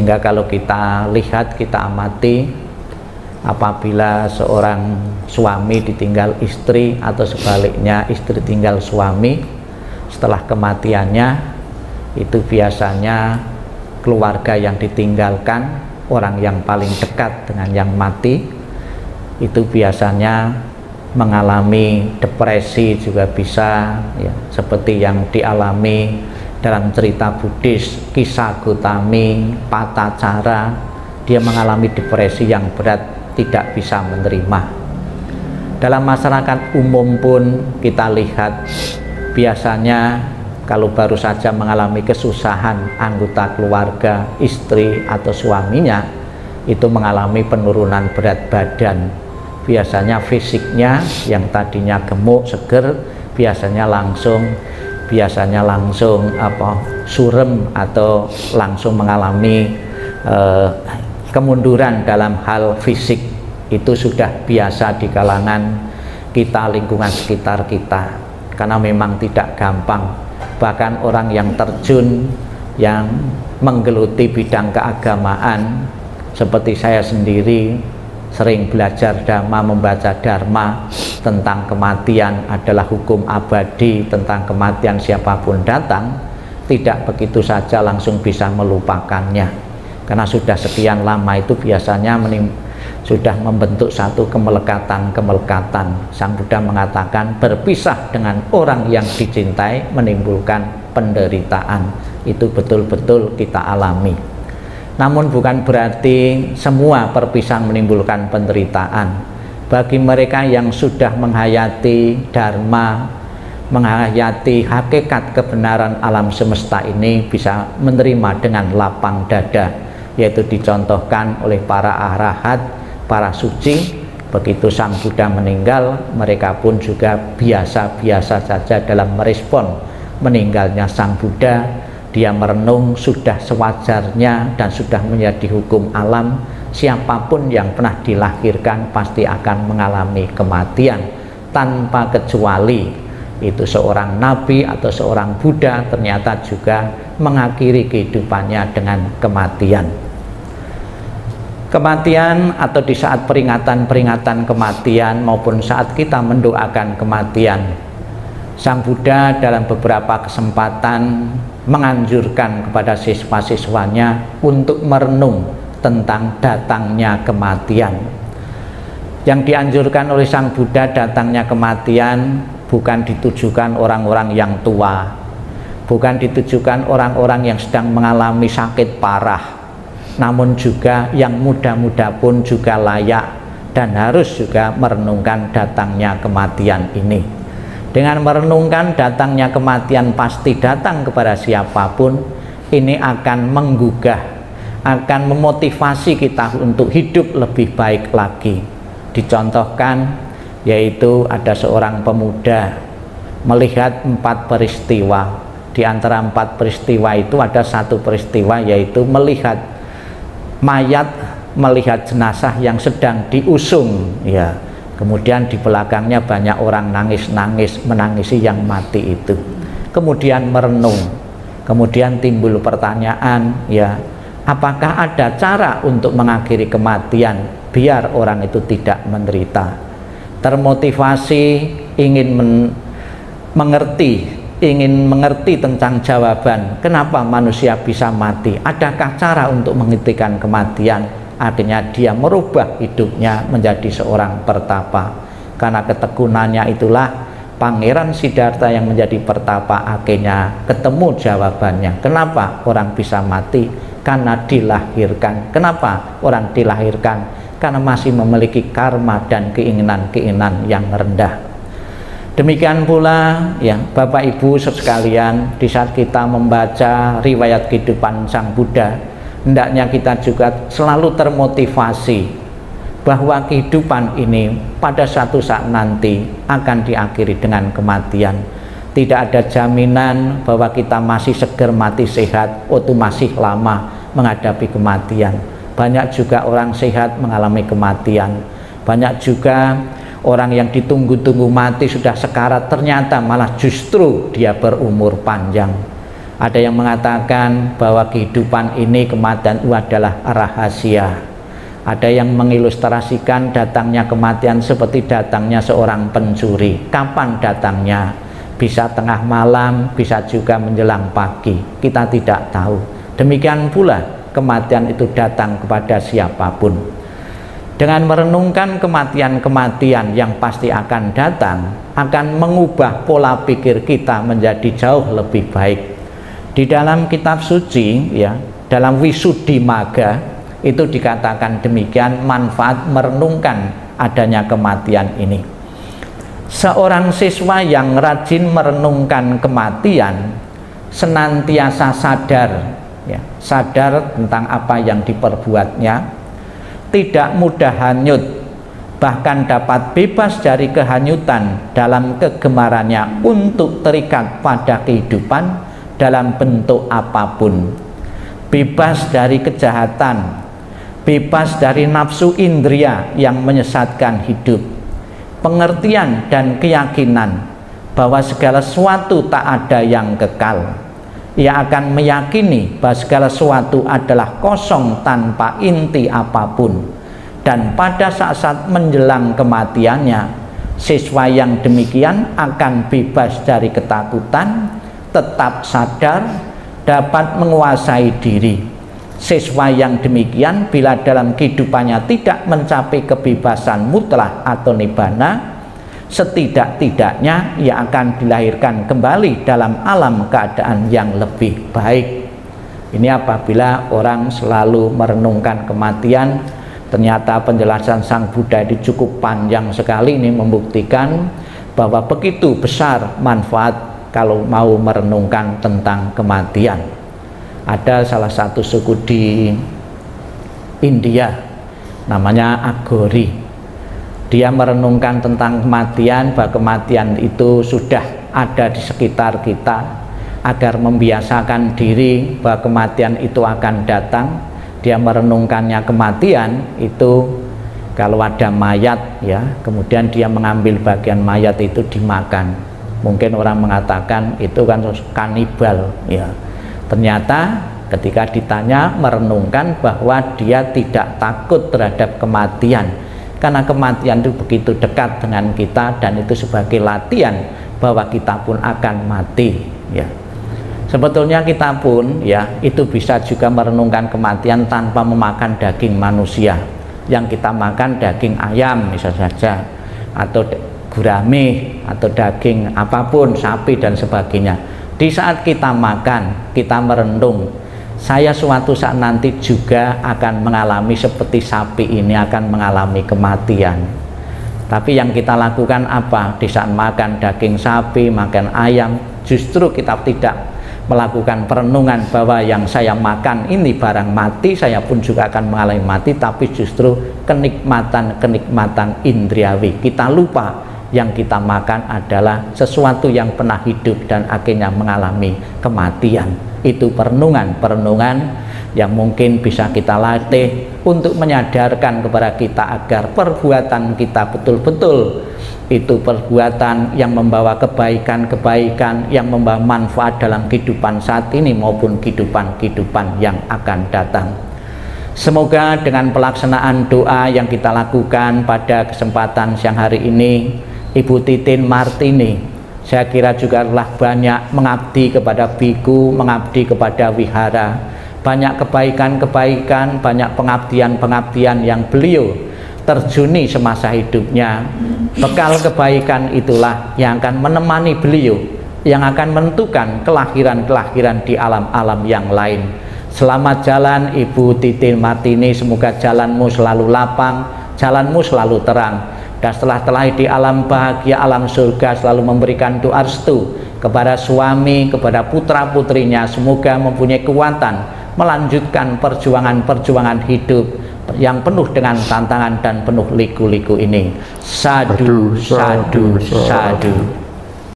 Hingga kalau kita lihat, kita amati, apabila seorang suami ditinggal istri atau sebaliknya istri tinggal suami, setelah kematiannya itu biasanya keluarga yang ditinggalkan, orang yang paling dekat dengan yang mati, itu biasanya mengalami depresi juga bisa, ya, seperti yang dialami dalam cerita Buddhis kisah Gotami Patacara. Dia mengalami depresi yang berat, tidak bisa menerima. Dalam masyarakat umum pun kita lihat, biasanya kalau baru saja mengalami kesusahan anggota keluarga, istri atau suaminya, itu mengalami penurunan berat badan. Biasanya fisiknya yang tadinya gemuk, seger, biasanya langsung surem atau langsung mengalami kemunduran dalam hal fisik. Itu sudah biasa di kalangan kita, lingkungan sekitar kita, karena memang tidak gampang. Bahkan orang yang terjun, yang menggeluti bidang keagamaan seperti saya sendiri, sering belajar dhamma, membaca dharma tentang kematian adalah hukum abadi, tentang kematian siapapun datang, tidak begitu saja langsung bisa melupakannya, karena sudah sekian lama itu biasanya sudah membentuk satu kemelekatan. Sang Buddha mengatakan berpisah dengan orang yang dicintai menimbulkan penderitaan. Itu betul-betul kita alami. Namun bukan berarti semua perpisahan menimbulkan penderitaan. Bagi mereka yang sudah menghayati dharma, menghayati hakikat kebenaran alam semesta ini, bisa menerima dengan lapang dada, yaitu dicontohkan oleh para arahat, para suci. Begitu Sang Buddha meninggal, mereka pun juga biasa-biasa saja dalam merespon meninggalnya Sang Buddha. Dia merenung, sudah sewajarnya dan sudah menjadi hukum alam, siapapun yang pernah dilahirkan pasti akan mengalami kematian tanpa kecuali. Itu seorang nabi atau seorang Buddha ternyata juga mengakhiri kehidupannya dengan kematian. Kematian atau di saat peringatan kematian maupun saat kita mendoakan kematian, Sang Buddha dalam beberapa kesempatan menganjurkan kepada siswa-siswanya untuk merenung tentang datangnya kematian. Yang dianjurkan oleh Sang Buddha datangnya kematian bukan ditujukan orang-orang yang tua, bukan ditujukan orang-orang yang sedang mengalami sakit parah, namun juga yang muda-muda pun juga layak dan harus juga merenungkan datangnya kematian ini. Dengan merenungkan datangnya kematian pasti datang kepada siapapun, ini akan menggugah, akan memotivasi kita untuk hidup lebih baik lagi. Dicontohkan, yaitu ada seorang pemuda melihat 4 peristiwa. Di antara 4 peristiwa itu ada satu peristiwa, yaitu melihat mayat, melihat jenazah yang sedang diusung, ya. Kemudian di belakangnya banyak orang nangis-nangis, menangisi yang mati itu. Kemudian merenung, kemudian timbul pertanyaan, ya, apakah ada cara untuk mengakhiri kematian biar orang itu tidak menderita? Termotivasi ingin mengerti tentang jawaban kenapa manusia bisa mati. Adakah cara untuk menghentikan kematian? Akhirnya dia merubah hidupnya menjadi seorang pertapa. Karena ketekunannya itulah Pangeran Siddhartha yang menjadi pertapa akhirnya ketemu jawabannya. Kenapa orang bisa mati? Karena dilahirkan. Kenapa orang dilahirkan? Karena masih memiliki karma dan keinginan-keinginan yang rendah. Demikian pula, ya, Bapak Ibu sekalian, di saat kita membaca riwayat kehidupan Sang Buddha, hendaknya kita juga selalu termotivasi bahwa kehidupan ini pada suatu saat nanti akan diakhiri dengan kematian. Tidak ada jaminan bahwa kita masih seger mati sehat, atau masih lama menghadapi kematian. Banyak juga orang sehat mengalami kematian. Banyak juga orang yang ditunggu-tunggu mati sudah sekarat, ternyata malah justru dia berumur panjang. Ada yang mengatakan bahwa kehidupan ini, kematian itu adalah rahasia. Ada yang mengilustrasikan datangnya kematian seperti datangnya seorang pencuri. Kapan datangnya? Bisa tengah malam, bisa juga menjelang pagi. Kita tidak tahu. Demikian pula kematian itu datang kepada siapapun. Dengan merenungkan kematian-kematian yang pasti akan datang, akan mengubah pola pikir kita menjadi jauh lebih baik. Di dalam kitab suci, ya, dalam Wisuddhimagga itu dikatakan demikian, manfaat merenungkan adanya kematian ini. Seorang siswa yang rajin merenungkan kematian senantiasa sadar, ya, sadar tentang apa yang diperbuatnya, tidak mudah hanyut, bahkan dapat bebas dari kehanyutan dalam kegemarannya untuk terikat pada kehidupan dalam bentuk apapun, bebas dari kejahatan, bebas dari nafsu indria yang menyesatkan hidup, pengertian dan keyakinan bahwa segala sesuatu tak ada yang kekal. Ia akan meyakini bahwa segala sesuatu adalah kosong tanpa inti apapun. Dan pada saat-saat menjelang kematiannya, siswa yang demikian akan bebas dari ketakutan, tetap sadar, dapat menguasai diri. Siswa yang demikian bila dalam kehidupannya tidak mencapai kebebasan mutlak atau nibbana, setidak-tidaknya ia akan dilahirkan kembali dalam alam keadaan yang lebih baik. Ini apabila orang selalu merenungkan kematian. Ternyata penjelasan Sang Buddha ini cukup panjang sekali, ini membuktikan bahwa begitu besar manfaat kalau mau merenungkan tentang kematian. Ada salah satu suku di India namanya Aghori. Dia merenungkan tentang kematian, bahwa kematian itu sudah ada di sekitar kita, agar membiasakan diri bahwa kematian itu akan datang. Dia merenungkannya kematian itu kalau ada mayat, ya, kemudian dia mengambil bagian mayat itu dimakan. Mungkin orang mengatakan itu kan kanibal, ya. Ternyata ketika ditanya, merenungkan bahwa dia tidak takut terhadap kematian, karena kematian itu begitu dekat dengan kita, dan itu sebagai latihan bahwa kita pun akan mati, ya. Sebetulnya kita pun, ya, itu bisa juga merenungkan kematian tanpa memakan daging manusia. Yang kita makan daging ayam misalnya saja, atau gurame, atau daging apapun, sapi dan sebagainya. Di saat kita makan, kita merenung, saya suatu saat nanti juga akan mengalami seperti sapi ini, akan mengalami kematian. Tapi yang kita lakukan apa? Di saat makan daging sapi, makan ayam, justru kita tidak melakukan perenungan bahwa yang saya makan ini barang mati, saya pun juga akan mengalami mati, tapi justru kenikmatan indriawi. Kita lupa yang kita makan adalah sesuatu yang pernah hidup dan akhirnya mengalami kematian. Itu perenungan yang mungkin bisa kita latih untuk menyadarkan kepada kita agar perbuatan kita betul-betul itu perbuatan yang membawa kebaikan-kebaikan, yang membawa manfaat dalam kehidupan saat ini maupun kehidupan yang akan datang. Semoga dengan pelaksanaan doa yang kita lakukan pada kesempatan siang hari ini, Ibu Titin Martini, saya kira juga telah banyak mengabdi kepada biku, mengabdi kepada wihara, banyak kebaikan-kebaikan, banyak pengabdian-pengabdian yang beliau terjuni semasa hidupnya. Bekal kebaikan itulah yang akan menemani beliau, yang akan menentukan kelahiran-kelahiran di alam-alam yang lain. Selamat jalan Ibu Titin Martini, semoga jalanmu selalu lapang, jalanmu selalu terang, dan setelah di alam bahagia, alam surga, selalu memberikan doa restu kepada suami, kepada putra-putrinya, semoga mempunyai kekuatan melanjutkan perjuangan-perjuangan hidup yang penuh dengan tantangan dan penuh liku-liku ini. Sadu, sadu, sadu.